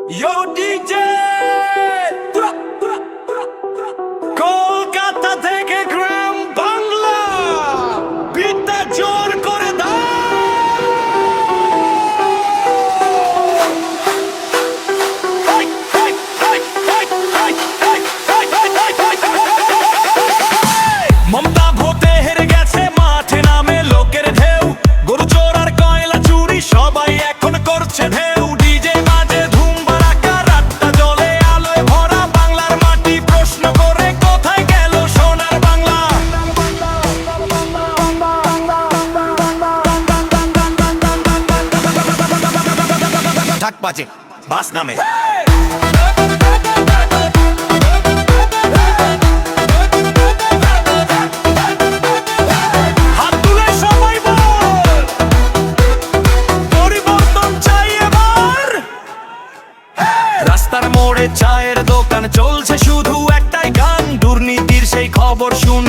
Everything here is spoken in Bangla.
Yo DJ কলকাতা থেকে গ্রাম বাংলা বিদ্যা জোর করে দাও। মমতা ভোটে হেরে গেছে, মাঠে নামে লোকের ঢেউ, গরু চোর আর কয়লা চুরি সবাই এখন করছে ঢেউ। ডিজে বাজে ধুম বারাকা, রাতটা জলে আলোয় ভরা, বাংলার মাটি প্রশ্ন করে কোথায় গেল সোনার বাংলা। ঢাক বাজে, বাস নামে, রাস্তার মোড়ে চায়ের দোকান, চলছে শুধু একটাই গান, দুর্নীতির সেই খবর শুনে